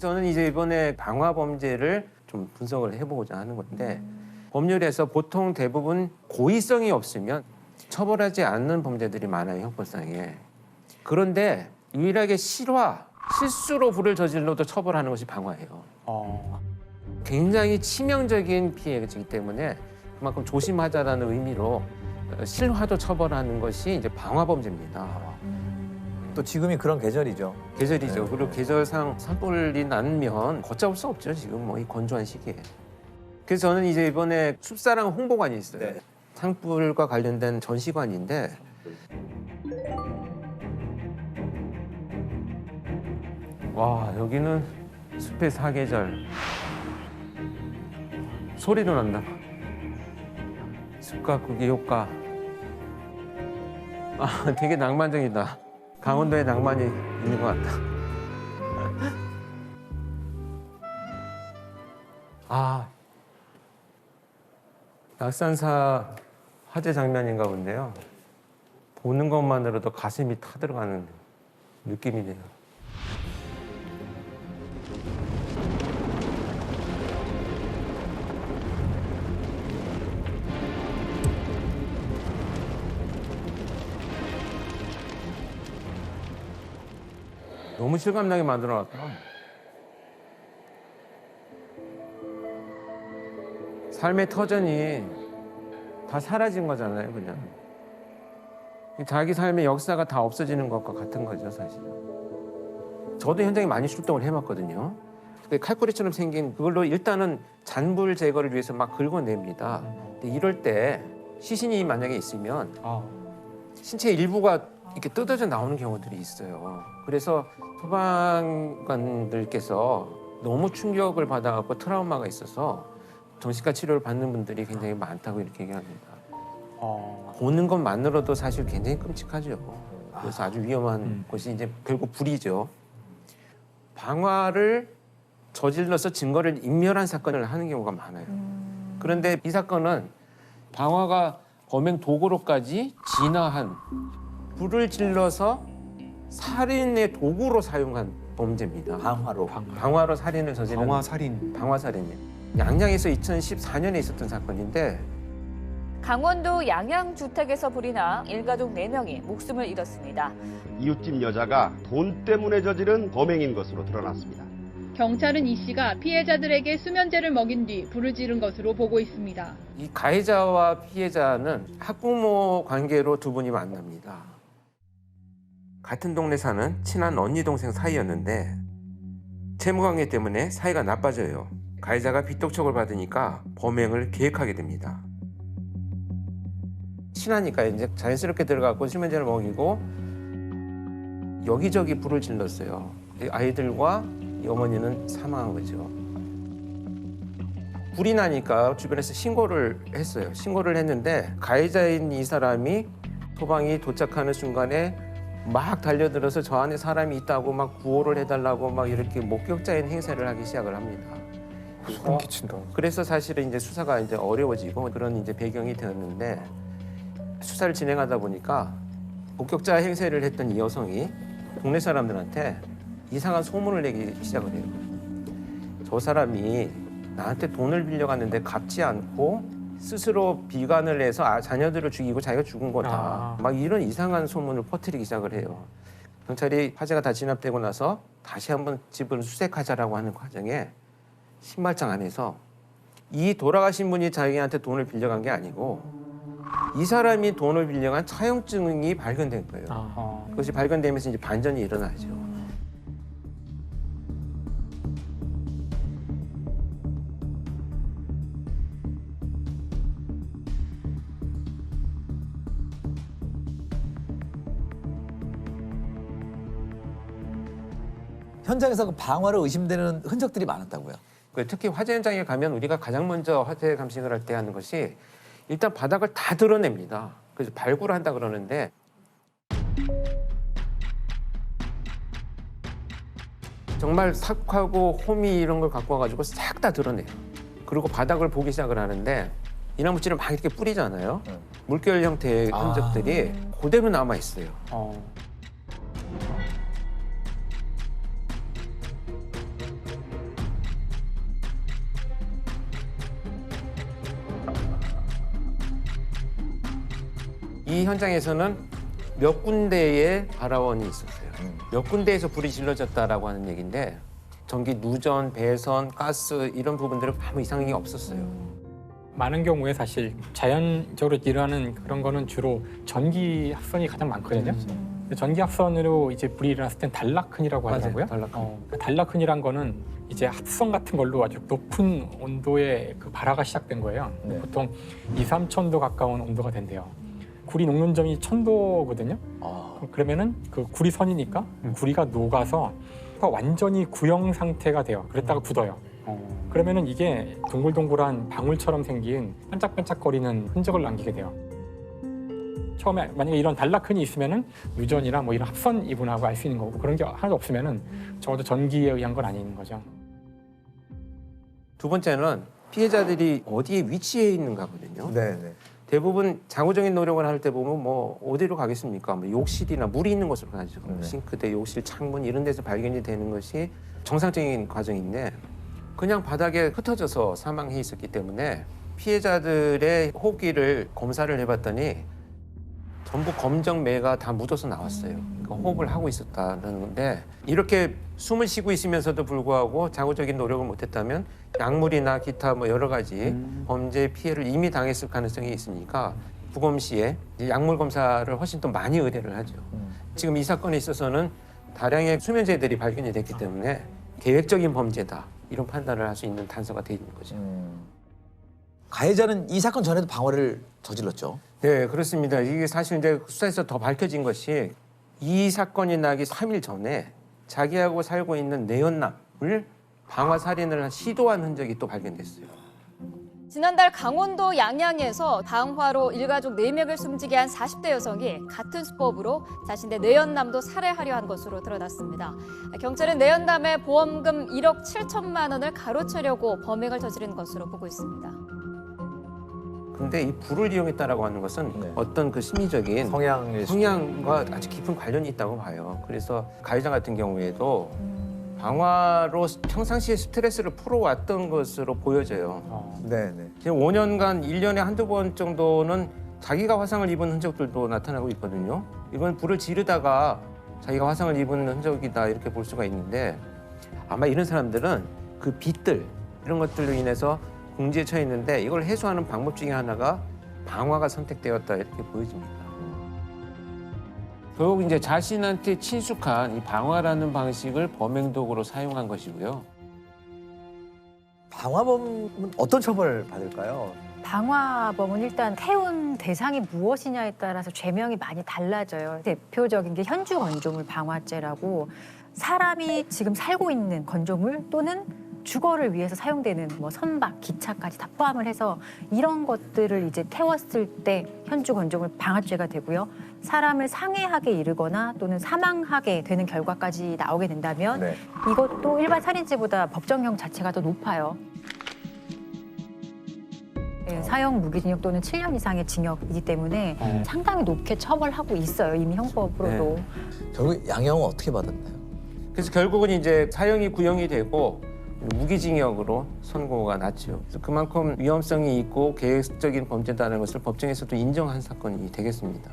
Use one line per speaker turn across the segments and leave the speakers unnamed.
저는 이제 이번에 방화 범죄를 좀 분석을 해보고자 하는 건데 법률에서 보통 대부분 고의성이 없으면 처벌하지 않는 범죄들이 많아요, 형법상에. 그런데 유일하게 실수로 불을 저질러도 처벌하는 것이 방화예요. 굉장히 치명적인 피해이기 때문에 그만큼 조심하자라는 의미로 실화도 처벌하는 것이 이제 방화 범죄입니다.
또 지금이 그런 계절이죠.
계절이죠. 그리고 계절상 산불이 나면 걷잡을 수 없죠. 지금 뭐 이 건조한 시기에. 그래서 저는 이제 이번에 숲사랑 홍보관이 있어요.
네.
산불과 관련된 전시관인데 와, 여기는 숲의 사계절. 소리도 난다. 숲가꾸기 효과. 아, 되게 낭만적이다. 강원도에 낭만이 있는 것 같다. 아, 낙산사 화재 장면인가 본데요. 보는 것만으로도 가슴이 타들어가는 느낌이네요. 너무 실감나게 만들어놨다. 삶의 터전이 다 사라진 거잖아요, 그냥. 자기 삶의 역사가 다 없어지는 것과 같은 거죠, 사실. 저도 현장에 많이 출동을 해봤거든요. 칼꾸리처럼 생긴 그걸로 일단은 잔불 제거를 위해서 막 긁어냅니다. 근데 이럴 때 시신이 만약에 있으면 신체 일부가 이렇게 뜯어져 나오는 경우들이 있어요. 그래서 소방관들께서 너무 충격을 받아갖고 트라우마가 있어서 정신과 치료를 받는 분들이 굉장히 많다고 이렇게 얘기합니다. 보는 것만으로도 사실 굉장히 끔찍하죠. 그래서 아주 위험한 것이 이제 결국 불이죠. 방화를 저질러서 증거를 인멸한 사건을 하는 경우가 많아요. 그런데 이 사건은 방화가 범행 도구로까지 진화한 불을 질러서 살인의 도구로 사용한 범죄입니다. 방화로 살인을 저지른 방화살인이에요. 양양에서 2014년에 있었던 사건인데
강원도 양양주택에서 불이 나 일가족 4명이 목숨을 잃었습니다.
이웃집 여자가 돈 때문에 저지른 범행인 것으로 드러났습니다.
경찰은 이 씨가 피해자들에게 수면제를 먹인 뒤 불을 지른 것으로 보고 있습니다.
이 가해자와 피해자는 학부모 관계로 두 분이 만납니다. 같은 동네 사는 친한 언니 동생 사이였는데 채무관계 때문에 사이가 나빠져요. 가해자가 빚독촉을 받으니까 범행을 계획하게 됩니다. 친하니까 이제 자연스럽게 들어가고 수면제를 먹이고 여기저기 불을 질렀어요. 아이들과 이 어머니는 사망한 거죠. 불이 나니까 주변에서 신고를 했어요. 신고를 했는데 가해자인 이 사람이 소방이 도착하는 순간에 막 달려들어서 저 안에 사람이 있다고 막 구호를 해달라고 막 이렇게 목격자인 행세를 하기 시작을 합니다.
소름 끼친다.
그래서 사실은 이제 수사가 이제 어려워지고 그런 이제 배경이 되었는데 수사를 진행하다 보니까 목격자 행세를 했던 이 여성이 동네 사람들한테 이상한 소문을 내기 시작을 해요. 저 사람이 나한테 돈을 빌려갔는데 갚지 않고 스스로 비관을 해서 자녀들을 죽이고 자기가 죽은 거다. 막 이런 이상한 소문을 퍼뜨리기 시작을 해요. 경찰이 화재가 다 진압되고 나서 다시 한번 집을 수색하자라고 하는 과정에 신발장 안에서 이 돌아가신 분이 자기한테 돈을 빌려간 게 아니고 이 사람이 돈을 빌려간 차용증이 발견된 거예요. 그것이 발견되면서 이제 반전이 일어나죠.
현장에서 그 방화로 의심되는 흔적들이 많았다고요.
특히 화재 현장에 가면 우리가 가장 먼저 화재 감식을 할 때 하는 것이 일단 바닥을 다 드러냅니다. 그래서 발굴을 한다 그러는데 정말 삭하고 호미 이런 걸 갖고 와가지고 싹 다 드러내요. 그리고 바닥을 보기 시작을 하는데 이나무질을 막 이렇게 뿌리잖아요. 물결 형태의 흔적들이 그대로 남아 있어요.
네. 。 어. 。
어. 。 어. 。 어. 。 어. 。 어. 。 어. 。 어. 。 어. 。 어. 。 어. 。 어. 。 어. 。 어. 。 어. 。 어. 。 어. 。 어.
어.
이 현장에서는 몇 군데의 발화원이 있었어요. 몇 군데에서 불이 질러졌다라고 하는 얘기인데 전기 누전, 배선, 가스 이런 부분들은 아무 이상이 없었어요.
많은 경우에 사실 자연적으로 일어나는 그런 거는 주로 전기 합선이 가장 많거든요. 전기 합선으로 이제 불이 일어났을 땐 단락흔이라고 하더라고요. 단락흔이란 거는 이제 합선 같은 걸로 아주 높은 온도의 그 발화가 시작된 거예요.
네.
보통 2, 3,000도 가까운 온도가 된대요. 굴이 녹는 점이 1,000도거든요. 그러면은 그 굴이 선이니까 구리가 녹아서 완전히 구형 상태가 돼요. 그랬다가 굳어요. 그러면은 이게 동글동글한 방울처럼 생긴 반짝반짝거리는 흔적을 남기게 돼요. 처음에 만약에 이런 단락흔이 있으면은 유전이나 뭐 이런 합선 이분하고 알 수 있는 거고 그런 게 하나도 없으면은 적어도 전기에 의한 건 아닌 거죠.
두 번째는 피해자들이 어디에 위치해 있는가거든요.
네네.
대부분 장구적인 노력을 할 때 보면 뭐 어디로 가겠습니까? 뭐 욕실이나 물이 있는 곳으로 가죠.
네.
싱크대, 욕실, 창문 이런 데서 발견이 되는 것이 정상적인 과정인데 그냥 바닥에 흩어져서 사망해 있었기 때문에 피해자들의 호흡기를 검사를 해봤더니 전부 검정매가 다 묻어서 나왔어요. 그러니까 호흡을 하고 있었다는 건데 이렇게 숨을 쉬고 있으면서도 불구하고 장구적인 노력을 못했다면 약물이나 기타 뭐 여러 가지 범죄 피해를 이미 당했을 가능성이 있으니까 부검 시에 약물 검사를 훨씬 더 많이 의뢰를 하죠. 지금 이 사건에 있어서는 다량의 수면제들이 발견이 됐기 때문에 계획적인 범죄다 이런 판단을 할 수 있는 단서가 돼 있는 거죠.
가해자는 이 사건 전에도 방화를 저질렀죠.
네, 그렇습니다. 이게 사실 이제 수사에서 더 밝혀진 것이 이 사건이 나기 3일 전에 자기하고 살고 있는 내연남을 방화 살인을 시도한 흔적이 또 발견됐어요.
지난달 강원도 양양에서 방화로 일가족 4명을 숨지게 한 40대 여성이 같은 수법으로 자신의 내연남도 살해하려 한 것으로 드러났습니다. 경찰은 내연남의 보험금 1억 7천만 원을 가로채려고 범행을 저지른 것으로 보고 있습니다.
근데 이 불을 이용했다라고 하는 것은
네.
어떤 그 심리적인 성향과 아주 깊은 관련이 있다고 봐요. 그래서 가해자 같은 경우에도 방화로 평상시에 스트레스를 풀어왔던 것으로 보여져요.
네네.
지금 5년간 1년에 한두 번 정도는 자기가 화상을 입은 흔적들도 나타나고 있거든요. 이건 불을 지르다가 자기가 화상을 입은 흔적이다 이렇게 볼 수가 있는데 아마 이런 사람들은 그 빛들 이런 것들로 인해서 궁지에 처해 있는데 이걸 해소하는 방법 중에 하나가 방화가 선택되었다 이렇게 보여집니다. 결국 이제 자신한테 친숙한 이 방화라는 방식을 범행 도구로 사용한 것이고요.
방화범은 어떤 처벌을 받을까요?
방화범은 일단 태운 대상이 무엇이냐에 따라서 죄명이 많이 달라져요. 대표적인 게 현주 건조물 방화죄라고 사람이 지금 살고 있는 건조물 또는 주거를 위해서 사용되는 뭐 선박, 기차까지 다 포함을 해서 이런 것들을 이제 태웠을 때 현주 건조물 방화죄가 되고요. 사람을 상해하게 이르거나 또는 사망하게 되는 결과까지 나오게 된다면
네.
이것도 일반 살인죄보다 법정형 자체가 더 높아요. 네, 사형 무기징역 또는 7년 이상의 징역이기 때문에 상당히 높게 처벌하고 있어요. 이미 형법으로도.
결국 양형은 어떻게 받았나요?
그래서 결국은 이제 사형이 구형이 되고 무기징역으로 선고가 났죠. 그래서 그만큼 위험성이 있고 계획적인 범죄다는 것을 법정에서도 인정한 사건이 되겠습니다.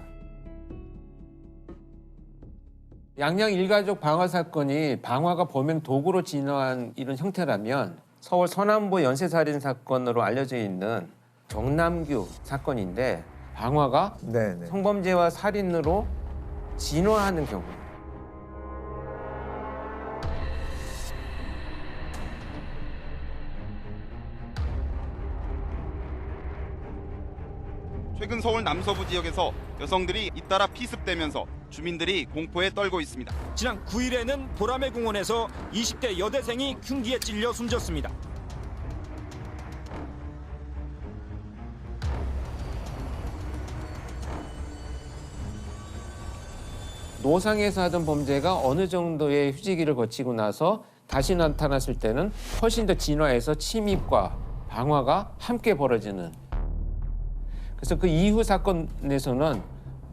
양양 일가족 방화 사건이 방화가 범행 도구로 진화한 이런 형태라면 서울 서남부 연쇄살인 사건으로 알려져 있는 정남규 사건인데 방화가
네네.
성범죄와 살인으로 진화하는 경우
최근 서울 남서부 지역에서 여성들이 잇따라 피습되면서 주민들이 공포에 떨고 있습니다.
지난 9일에는 보라매 공원에서 20대 여대생이 흉기에 찔려 숨졌습니다.
노상에서 하던 범죄가 어느 정도의 휴지기를 거치고 나서 다시 나타났을 때는 훨씬 더 진화해서 침입과 방화가 함께 벌어지는. 그래서 그 이후 사건에서는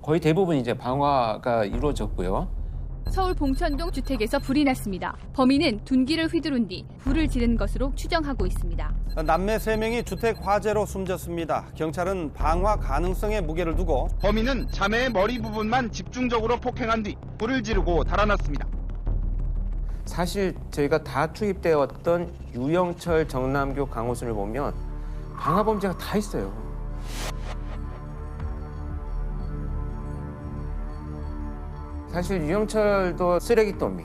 거의 대부분 이제 방화가 이루어졌고요.
서울 봉천동 주택에서 불이 났습니다. 범인은 둔기를 휘두른 뒤 불을 지른 것으로 추정하고 있습니다.
남매 3명이 주택 화재로 숨졌습니다. 경찰은 방화 가능성에 무게를 두고
범인은 자매의 머리 부분만 집중적으로 폭행한 뒤 불을 지르고 달아났습니다.
사실 저희가 다 투입되었던 유영철, 정남규, 강호순을 보면 방화 범죄가 다 있어요. 사실 유영철도 쓰레기더미,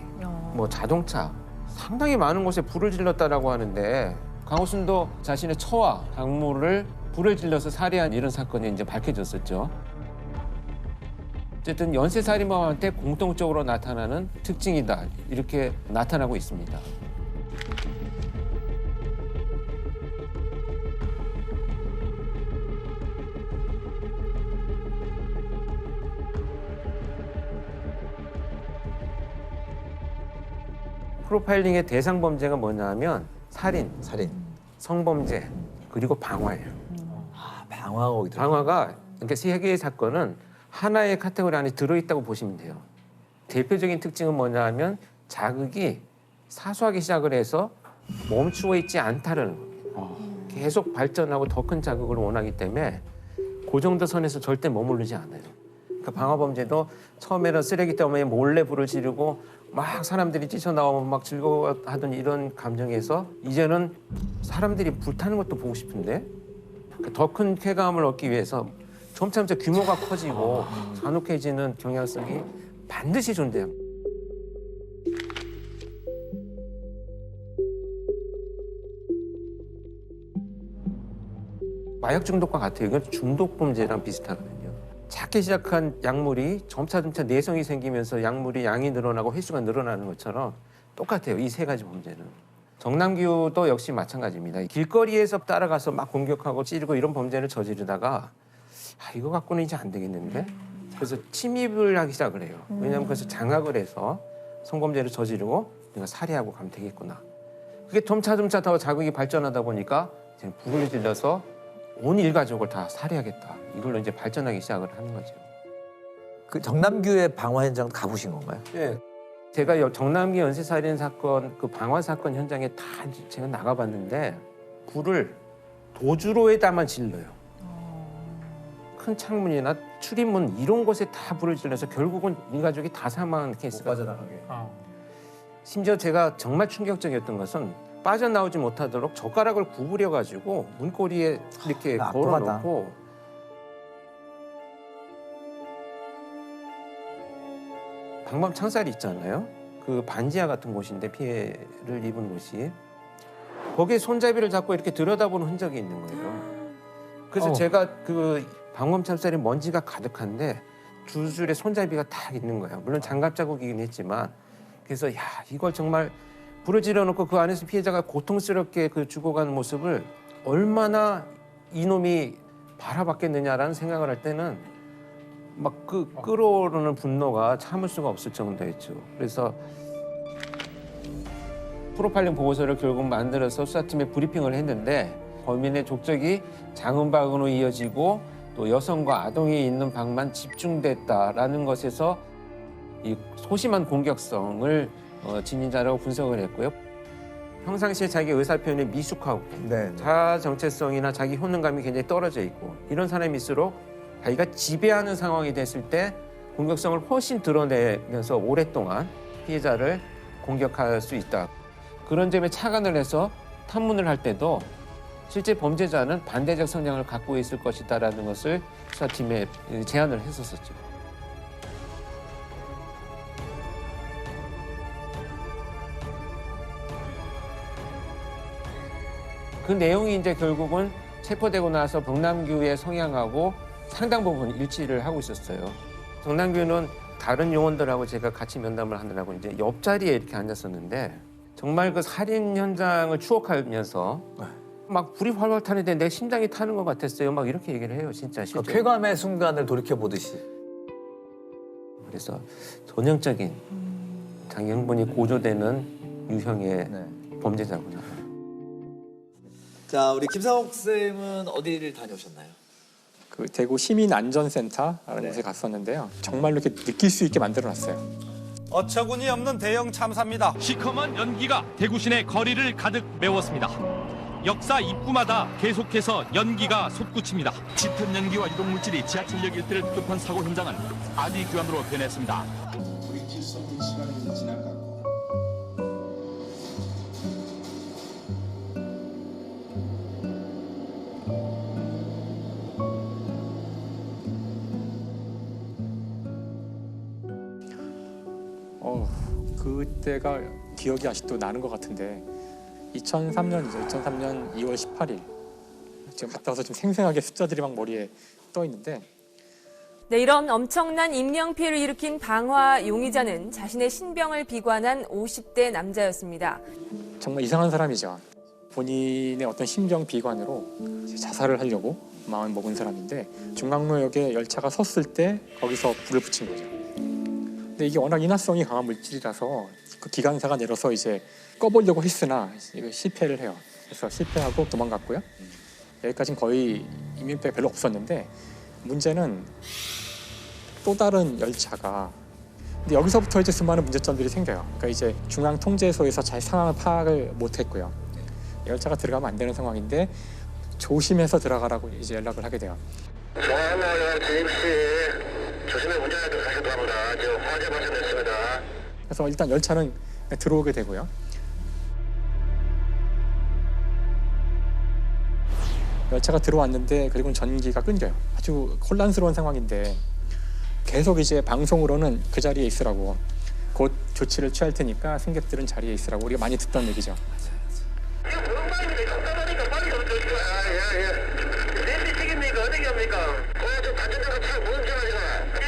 뭐 자동차 상당히 많은 곳에 불을 질렀다라고 하는데 강호순도 자신의 처와 작물을 불을 질러서 살해한 이런 사건이 이제 밝혀졌었죠. 어쨌든 연쇄살인범한테 공통적으로 나타나는 특징이다 이렇게 나타나고 있습니다. 프로파일링의 대상 범죄가 뭐냐면 살인, 성범죄, 그리고 방화예요.
방화가 거기 들어.
방화가 그러니까 세 개의 사건은 하나의 카테고리 안에 들어있다고 보시면 돼요. 대표적인 특징은 뭐냐면 자극이 사소하게 시작을 해서 멈추어 있지 않다는 겁니다. 계속 발전하고 더 큰 자극을 원하기 때문에 그 정도 선에서 절대 머무르지 않아요. 그러니까 방화 범죄도 처음에는 쓰레기 때문에 몰래 불을 지르고 막 사람들이 뛰쳐나오면 막 즐거워하던 이런 감정에서 이제는 사람들이 불타는 것도 보고 싶은데 더 큰 쾌감을 얻기 위해서 점차 규모가 커지고 잔혹해지는 경향성이 반드시 존재합니다. 마약 중독과 같아요. 이건 중독 범죄랑 비슷하거든요. 작게 시작한 약물이 점차 내성이 생기면서 약물이 양이 늘어나고 횟수가 늘어나는 것처럼 똑같아요. 이 세 가지 범죄는. 정남규도 역시 마찬가지입니다. 길거리에서 따라가서 막 공격하고 찌르고 이런 범죄를 저지르다가 이거 갖고는 이제 안 되겠는데? 그래서 침입을 하기 시작을 해요. 왜냐하면 그래서 장악을 해서 성범죄를 저지르고 내가 살해하고 가면 되겠구나. 그게 점차 더 자극이 발전하다 보니까 이제 불을 질러서 온 일가족을 다 살해하겠다. 이걸로 이제 발전하기 시작을 하는 거죠.
그 정남규의 방화 현장 가보신 건가요?
네. 제가 정남규 연쇄살인 사건 그 방화 사건 현장에 다 제가 나가봤는데 불을 도주로에다만 질러요. 큰 창문이나 출입문 이런 곳에 다 불을 질러서 결국은 일가족이 다 사망한 케이스가 빠져나가게. 심지어 제가 정말 충격적이었던 것은 빠져나오지 못하도록 젓가락을 구부려 가지고 문고리에 이렇게 걸어놓고 방범 창살이 있잖아요. 그 반지하 같은 곳인데 피해를 입은 곳이 거기에 손잡이를 잡고 이렇게 들여다보는 흔적이 있는 거예요. 그래서 제가 그 방범 창살에 먼지가 가득한데 두 줄의 손잡이가 딱 있는 거예요. 물론 장갑 자국이긴 했지만 그래서 야 이걸 정말 불을 질러놓고 그 안에서 피해자가 고통스럽게 그 죽어가는 모습을 얼마나 이놈이 바라봤겠느냐라는 생각을 할 때는 막 그 끓어오르는 분노가 참을 수가 없을 정도였죠. 그래서 프로파일링 보고서를 결국 만들어서 수사팀에 브리핑을 했는데 범인의 족적이 장은방으로 이어지고 또 여성과 아동이 있는 방만 집중됐다라는 것에서 이 소심한 공격성을 지닌 자라고 분석을 했고요. 평상시에 자기 의사표현이 미숙하고 자아 정체성이나 자기 효능감이 굉장히 떨어져 있고 이런 사람일수록 자기가 지배하는 상황이 됐을 때 공격성을 훨씬 드러내면서 오랫동안 피해자를 공격할 수 있다. 그런 점에 착안을 해서 탐문을 할 때도 실제 범죄자는 반대적 성향을 갖고 있을 것이다라는 것을 수사팀에 제안을 했었었죠. 그 내용이 이제 결국은 체포되고 나서 정남규의 성향하고 상당 부분 일치를 하고 있었어요. 정남규는 다른 요원들하고 제가 같이 면담을 하느라고 이제 옆자리에 이렇게 앉았었는데 정말 그 살인 현장을 추억하면서 막 불이 활활 타는데 내 심장이 타는 것 같았어요. 막 이렇게 얘기를 해요, 진짜. 실제로.
쾌감의 순간을 돌이켜 보듯이.
그래서 전형적인 장형분이 고조되는 유형의 범죄자구나.
자, 우리 김상옥 쌤은 어디를 다녀오셨나요?
그 대구 시민안전센터라는 곳에 갔었는데요. 정말로 이렇게 느낄 수 있게 만들어놨어요.
어처구니 없는 대형 참사입니다.
시커먼 연기가 대구 시내 거리를 가득 메웠습니다. 역사 입구마다 계속해서 연기가 솟구칩니다. 짙은 연기와 유독물질이 지하철역 일대를 뒤덮은 사고 현장은 아비규환으로 변했습니다.
그때가 기억이 아직도 나는 것 같은데 2003년이죠. 2003년 2월 18일. 지금 갔다 와서 좀 생생하게 숫자들이 막 머리에 떠 있는데
네, 이런 엄청난 인명피해를 일으킨 방화 용의자는 자신의 신병을 비관한 50대 남자였습니다.
정말 이상한 사람이죠. 본인의 어떤 심정 비관으로 이제 자살을 하려고 마음 먹은 사람인데 중강로역에 열차가 섰을 때 거기서 불을 붙인 거죠. 근데 이게 워낙 인화성이 강한 물질이라서 그 기관사가 내려서 이제 꺼보려고 했으나 이거 실패를 해요. 그래서 실패하고 도망갔고요. 여기까지는 거의 인명피해가 별로 없었는데 문제는 또 다른 열차가 근데 여기서부터 이제 수많은 문제점들이 생겨요. 그러니까 이제 중앙통제소에서 잘 상황을 파악을 못했고요. 열차가 들어가면 안 되는 상황인데 조심해서 들어가라고 이제 연락을 하게 돼요.
중앙로역 진입시 조심히 운전하도록 하시기 바랍니다. 지금 화재 발생됐습니다.
그래서 일단 열차는 들어오게 되고요. 열차가 들어왔는데 그리고 전기가 끊겨요. 아주 혼란스러운 상황인데 계속 이제 방송으로는 그 자리에 있으라고 곧 조치를 취할 테니까 승객들은 자리에 있으라고 우리가 많이 듣던 얘기죠.
이거 뭔 답답하니까 빨리 좀 예예. 렌즈 찍입니까? 어떻게 합니까? 좀 관전자가 잘 모른잖아 지금. 예.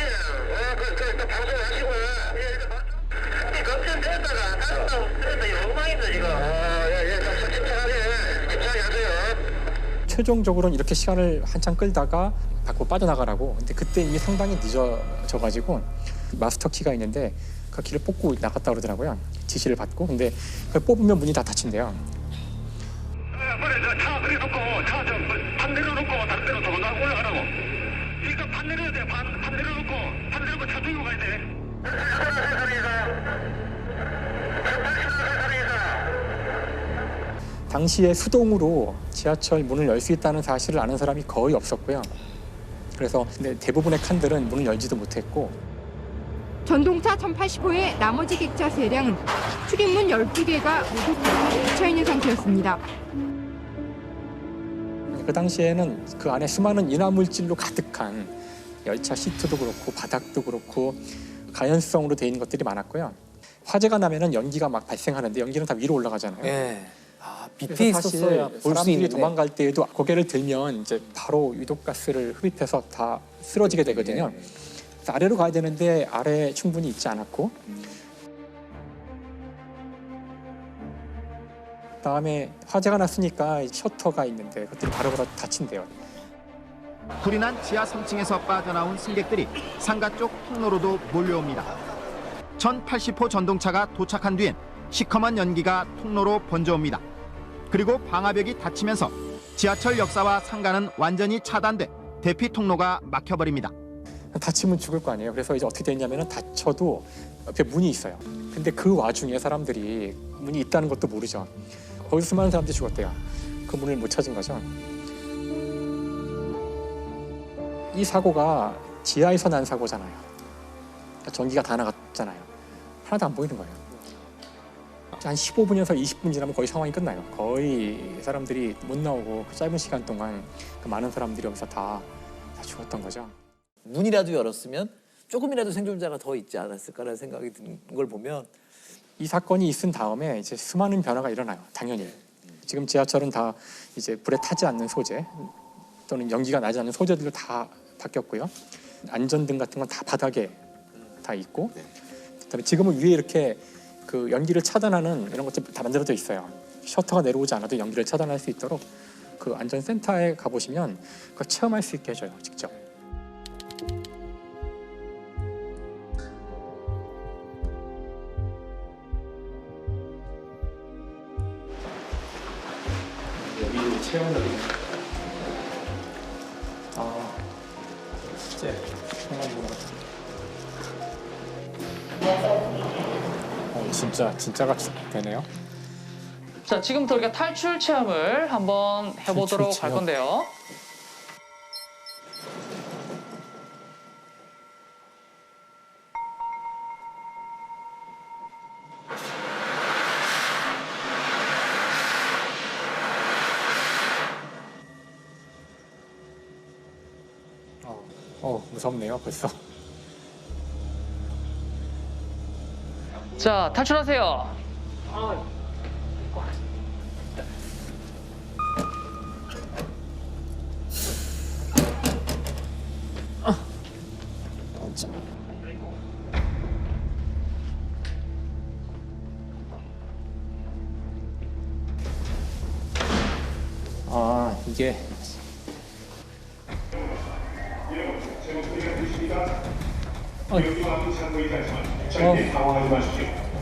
일단 방송하시고. 예. 걱정됐다가 다른 그래서 엉망입니다 지금. 예예. 침착하게 하세요.
최종적으로는 이렇게 시간을 한참 끌다가 밖으로 빠져나가라고. 근데 그때 이미 상당히 늦어져가지고 마스터 키가 있는데 그 키를 뽑고 나갔다 그러더라고요. 지시를 받고. 근데 그걸 뽑으면 문이 다 닫힌대요.
그래 차 그래 놓고 차 좀 반 내려놓고 다른 데로 도망가 올라가라고. 이거 반 내려야 돼. 반 내려놓고 차 들고 가야 돼.
당시에 수동으로 지하철 문을 열 수 있다는 사실을 아는 사람이 거의 없었고요. 그래서 근데 대부분의 칸들은 문을 열지도 못했고
전동차 1080호의 나머지 객차 세량은 출입문 12개가 모두 닫혀 있는 상태였습니다.
그 당시에는 그 안에 수많은 인화물질로 가득한 열차 시트도 그렇고 바닥도 그렇고 가연성으로 돼 있는 것들이 많았고요. 화재가 나면은 연기가 막 발생하는데 연기는 다 위로 올라가잖아요.
예. 아, 밑에 있었어야 볼 수
사람들이
있는데.
도망갈 때에도 고개를 들면 이제 바로 유독가스를 흡입해서 다 쓰러지게 되거든요. 그래서 아래로 가야 되는데 아래에 충분히 있지 않았고 그다음에 화재가 났으니까 셔터가 있는데 그것들이 바로바로 닫힌대요.
불이 난 지하 3층에서 빠져나온 승객들이 상가 쪽 통로로도 몰려옵니다. 1080호 전동차가 도착한 뒤엔 시커먼 연기가 통로로 번져옵니다. 그리고 방화벽이 닫히면서 지하철 역사와 상가는 완전히 차단돼 대피 통로가 막혀버립니다.
다치면 죽을 거 아니에요. 그래서 이제 어떻게 됐냐면은 다쳐도 옆에 문이 있어요. 근데 그 와중에 사람들이 문이 있다는 것도 모르죠. 거기서 수많은 사람들이 죽었대요. 그 문을 못 찾은 거죠. 이 사고가 지하에서 난 사고잖아요. 전기가 다 나갔잖아요. 하나도 안 보이는 거예요. 한 15분에서 20분 지나면 거의 상황이 끝나요. 거의 사람들이 못 나오고 그 짧은 시간 동안 그 많은 사람들이 여기서 다 죽었던 거죠.
문이라도 열었으면 조금이라도 생존자가 더 있지 않았을까라는 생각이 드는 걸 보면
이 사건이 있은 다음에 이제 수많은 변화가 일어나요. 당연히. 지금 지하철은 다 이제 불에 타지 않는 소재 또는 연기가 나지 않는 소재들로 다 바뀌었고요. 안전등 같은 건 다 바닥에 다 있고 그다음에 지금은 위에 이렇게 그 연기를 차단하는 이런 것들 다 만들어져 있어요. 셔터가 내려오지 않아도 연기를 차단할 수 있도록 그 안전센터에 가보시면 그걸 체험할 수 있게 해줘요. 직접. 여기 체험을 숙제 생활 보는 것 같아요. 진짜가 되네요.
자, 지금부터 우리가 탈출 체험을 한번 해보도록
탈출
할
체험.
건데요.
무섭네요 벌써.
자, 탈출하세요.
이게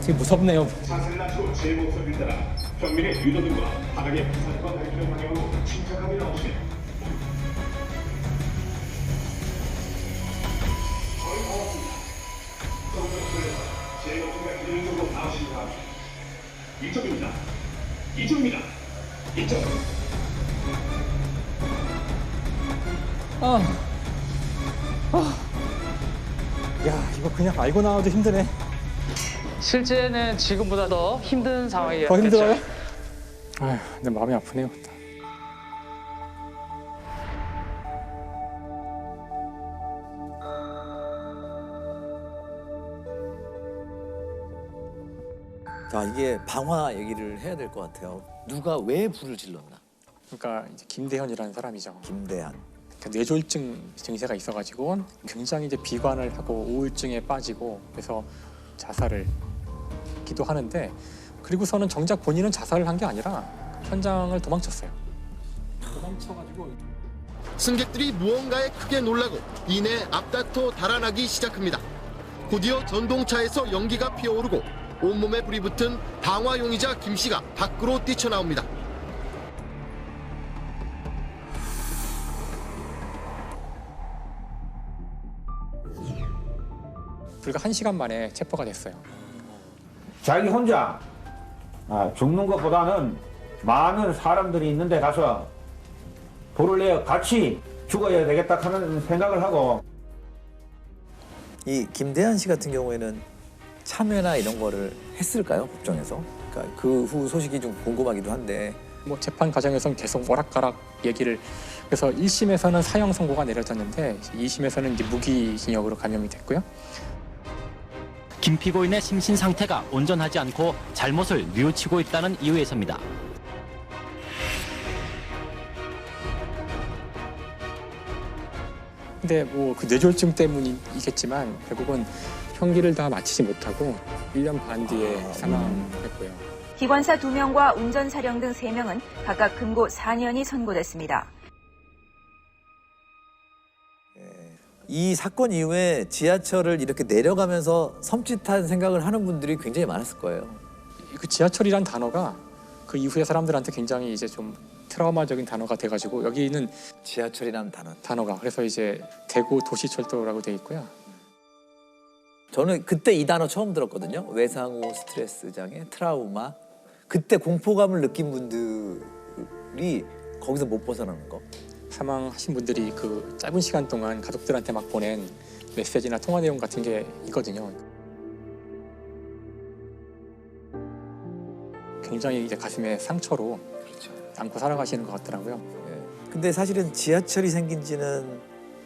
되게 무섭네요.
경민의 유도들과 바닥에 부산과 발길을 방향으로 침착하게 나오시면 거의 다 왔습니다. 제 목소리가 들리는 쪽으로 나오시기 바랍니다. 이쪽입니다. 이쪽입니다. 이쪽.
야, 이거 그냥 알고 나와도 힘드네.
실제는 지금보다 더 힘든 상황이었겠죠.
더 힘들어요? 아휴, 근데 마음이 아프네요.
자, 이게 방화 얘기를 해야 될 것 같아요. 누가 왜 불을 질렀나?
그러니까 이제 김대현이라는 사람이죠.
김대한.
그러니까 뇌졸중 증세가 있어가지고 굉장히 이제 비관을 하고 우울증에 빠지고 그래서 자살을 기도하는데 그리고서는 정작 본인은 자살을 한 게 아니라 현장을 도망쳤어요. 도망쳐가지고
승객들이 무언가에 크게 놀라고 이내 앞다퉈 달아나기 시작합니다. 곧이어 전동차에서 연기가 피어오르고 온몸에 불이 붙은 방화 용의자 김 씨가 밖으로 뛰쳐나옵니다.
불과 1시간 만에 체포가 됐어요.
자기 혼자 죽는 것보다는 많은 사람들이 있는데 가서 불을 내어 같이 죽어야 되겠다 하는 생각을 하고.
이 김대한 씨 같은 경우에는 참여나 이런 거를 했을까요? 법정에서? 그러니까 그 후 소식이 좀 궁금하기도 한데.
뭐 재판 과정에서는 계속 오락가락 얘기를 그래서 1심에서는 사형 선고가 내려졌는데 2심에서는 이제 무기징역으로 감형이 됐고요.
김 피고인의 심신 상태가 온전하지 않고 잘못을 뉘우치고 있다는 이유에서입니다.
근데 뭐 그 뇌졸중 때문이겠지만 결국은 형기를 다 마치지 못하고 1년 반 뒤에 사망했고요.
기관사 2명과 운전사령 등 3명은 각각 금고 4년이 선고됐습니다.
이 사건 이후에 지하철을 이렇게 내려가면서 섬찟한 생각을 하는 분들이 굉장히 많았을 거예요.
그 지하철이란 단어가 그 이후에 사람들한테 굉장히 이제 좀 트라우마적인 단어가 돼가지고 여기는
지하철이라는
단어가 그래서 이제 대구 도시철도라고 돼 있고요.
저는 그때 이 단어 처음 들었거든요. 외상 후 스트레스 장애, 트라우마. 그때 공포감을 느낀 분들이 거기서 못 벗어나는 거.
사망하신 분들이 그 짧은 시간 동안 가족들한테 막 보낸 메시지나 통화 내용 같은 게 있거든요. 굉장히 이제 가슴에 상처로 안고 살아가시는 것 같더라고요.
근데 사실은 지하철이 생긴 지는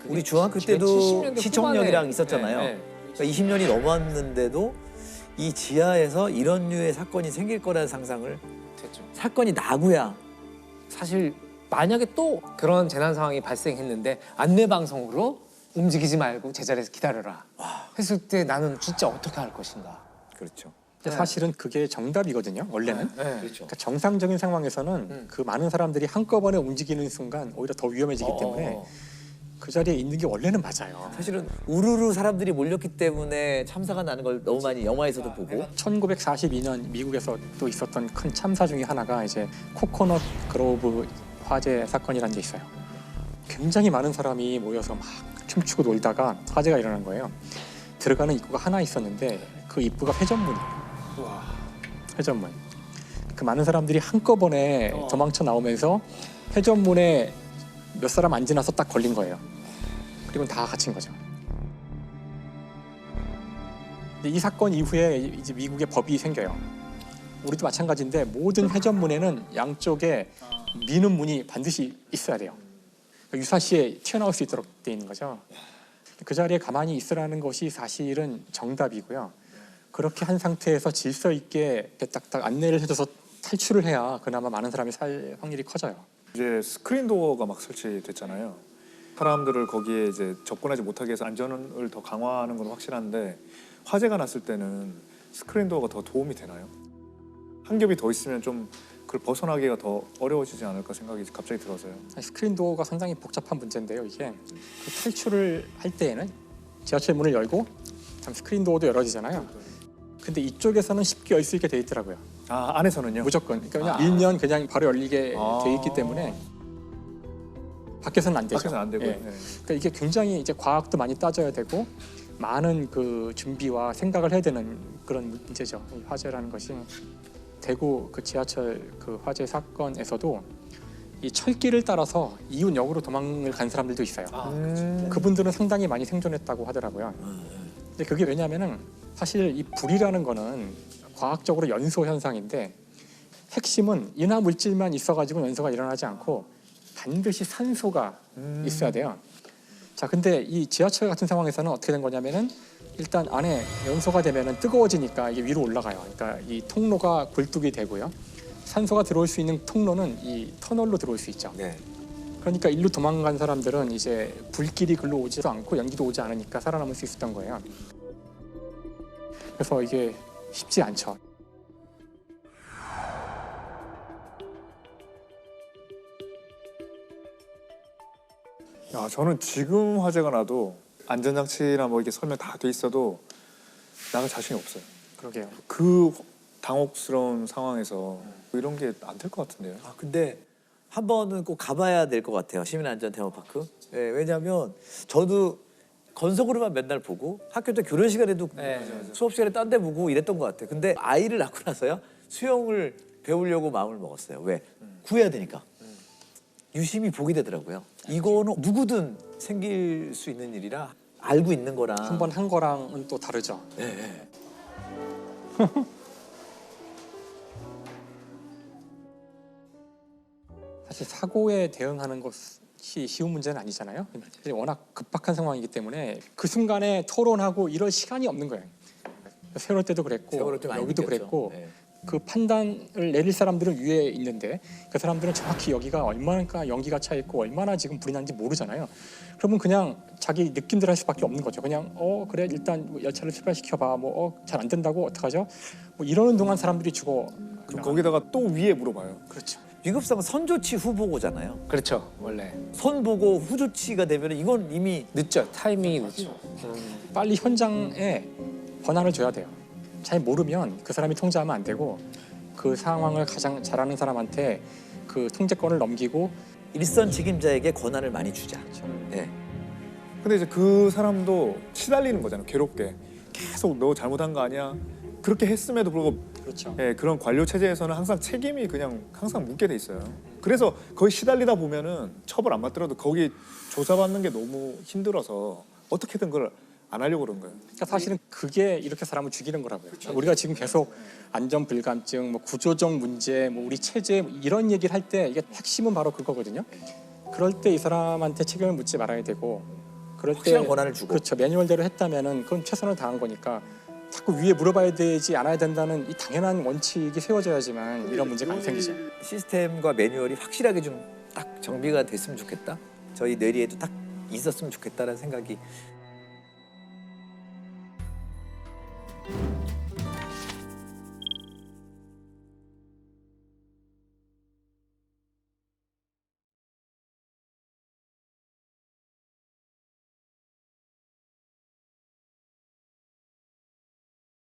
우리 중학교
지금
때도
70년대
시청역이랑
후반에.
있었잖아요.
네.
그러니까 20년이 넘었는데도 이 지하에서 이런 류의 사건이 생길 거라는 상상을
됐죠.
사건이 나고야
사실 만약에 또 그런 재난 상황이 발생했는데 안내 방송으로 움직이지 말고 제자리에서 기다려라 했을 때 나는 진짜 어떻게 할 것인가.
그렇죠.
근데 사실은 그게 정답이거든요. 원래는.
그렇죠.
그러니까 정상적인 상황에서는 그 많은 사람들이 한꺼번에 움직이는 순간 오히려 더 위험해지기 때문에 그 자리에 있는 게 원래는 맞아요.
사실은 우르르 사람들이 몰렸기 때문에 참사가 나는 걸 너무 많이 영화에서도 보고.
1942년 미국에서 또 있었던 큰 참사 중에 하나가 이제 코코넛 그로브 화재 사건이라는 게 있어요. 굉장히 많은 사람이 모여서 막 춤추고 놀다가 화재가 일어난 거예요. 들어가는 입구가 하나 있었는데 그 입구가 회전문이에요. 회전문. 그 많은 사람들이 한꺼번에 도망쳐 나오면서 회전문에 몇 사람 안 지나서 딱 걸린 거예요. 그리고 다 갇힌 거죠. 이 사건 이후에 이제 미국의 법이 생겨요. 우리도 마찬가지인데 모든 회전문에는 양쪽에 미는 문이 반드시 있어야 돼요. 유사시에 튀어나올 수 있도록 돼 있는 거죠. 그 자리에 가만히 있으라는 것이 사실은 정답이고요. 그렇게 한 상태에서 질서 있게 딱딱 안내를 해줘서 탈출을 해야 그나마 많은 사람이 살 확률이 커져요.
이제 스크린 도어가 막 설치됐잖아요. 사람들을 거기에 이제 접근하지 못하게 해서 안전을 더 강화하는 건 확실한데 화재가 났을 때는 스크린 도어가 더 도움이 되나요? 한 겹이 더 있으면 좀 그걸 벗어나기가 더 어려워지지 않을까 생각이 갑자기 들어서요.
스크린 도어가 상당히 복잡한 문제인데요. 이게 그 탈출을 할 때에는 지하철 문을 열고 스크린 도어도 열어지잖아요. 근데 이쪽에서는 쉽게 열 수 있게 돼 있더라고요.
아, 안에서는요?
무조건. 그러니까 그냥 밀면 그냥 바로 열리게 돼 있기 때문에 밖에서는 안 되죠.
밖에서는 안 되고요.
예.
네.
그러니까 이게 굉장히 이제 과학도 많이 따져야 되고 많은 그 준비와 생각을 해야 되는 그런 문제죠. 이 화재라는 것이. 대구 그 지하철 그 화재 사건에서도 이 철길을 따라서 이웃역으로 도망을 간 사람들도 있어요. 그분들은 상당히 많이 생존했다고 하더라고요. 근데 그게 왜냐하면은 사실 이 불이라는 거는 과학적으로 연소 현상인데 핵심은 인화 물질만 있어가지고 연소가 일어나지 않고 반드시 산소가 있어야 돼요. 자, 근데 이 지하철 같은 상황에서는 어떻게 된 거냐면은 일단 안에 연소가 되면은 뜨거워지니까 이게 위로 올라가요. 그러니까 이 통로가 굴뚝이 되고요. 산소가 들어올 수 있는 통로는 이 터널로 들어올 수 있죠. 그러니까 일로 도망간 사람들은 이제 불길이 글로 오지도 않고 연기도 오지 않으니까 살아남을 수 있었던 거예요. 그래서 이게 쉽지 않죠.
야, 저는 지금 화재가 나도 안전장치나 뭐 이렇게 설명 다 돼 있어도 나갈 자신이 없어요.
그러게요.
그 당혹스러운 상황에서 이런 게 안 될 것 같은데요.
아, 근데 한 번은 꼭 가봐야 될 것 같아요. 시민안전 테마파크. 예, 왜냐하면 저도 건석으로만 맨날 보고 학교 때 교련 시간에도 수업 시간에 딴 데 보고 이랬던 것 같아요. 근데 아이를 낳고 나서야 수영을 배우려고 마음을 먹었어요. 왜? 구해야 되니까. 유심히 보게 되더라고요. 이거는 누구든 생길 수 있는 일이라 알고 있는 거랑
한 번 한 거랑은 또 다르죠.
네.
사실 사고에 대응하는 것이 쉬운 문제는 아니잖아요. 워낙 급박한 상황이기 때문에 그 순간에 토론하고 이럴 시간이 없는 거예요. 세월호 때도 그랬고 여기도 그랬고 그 판단을 내릴 사람들은 위에 있는데 그 사람들은 정확히 여기가 얼마나 연기가 차 있고 얼마나 지금 불이 난지 모르잖아요. 그러면 그냥 자기 느낌대로 할 수밖에 없는 거죠. 그냥 그래 일단 열차를 출발시켜봐. 잘 안 된다고 어떡하죠? 뭐 이러는 동안 사람들이 죽어.
그럼 거기다가 또 위에 물어봐요.
그렇죠.
위급상은 선조치 후보고잖아요.
그렇죠, 원래.
선보고 후조치가 되면 이건 이미
늦죠. 타이밍이 늦죠.
빨리 현장에 권한을 줘야 돼요. 잘 모르면 그 사람이 통제하면 안 되고 그 상황을 가장 잘 아는 사람한테 그 통제권을 넘기고
일선 책임자에게 권한을 많이 주자. 네.
근데 이제 그 사람도 시달리는 거잖아요. 괴롭게. 계속 너 잘못한 거 아니야? 그렇게 했음에도 불구하고
그렇죠.
예, 그런 관료 체제에서는 항상 책임이 그냥 항상 묻게 돼 있어요. 그래서 거의 시달리다 보면은 처벌 안 받더라도 거기 조사받는 게 너무 힘들어서 어떻게든 그걸 안 하려고 그런 거예요.
그러니까 사실은 그게 이렇게 사람을 죽이는 거라고요. 그렇죠. 우리가 지금 계속 안전 불감증, 뭐 구조적 문제, 뭐 우리 체제 이런 얘기를 할 때 이게 핵심은 바로 그거거든요. 그럴 때 이 사람한테 책임을 묻지 말아야 되고 그럴
확실한
때
권한을 주고.
그렇죠. 매뉴얼대로 했다면은 그건 최선을 다한 거니까 자꾸 위에 물어봐야 되지 않아야 된다는 이 당연한 원칙이 세워져야지만 이런 문제가 안 생기죠.
시스템과 매뉴얼이 확실하게 좀 딱 정비가 됐으면 좋겠다. 저희 뇌리에도 딱 있었으면 좋겠다라는 생각이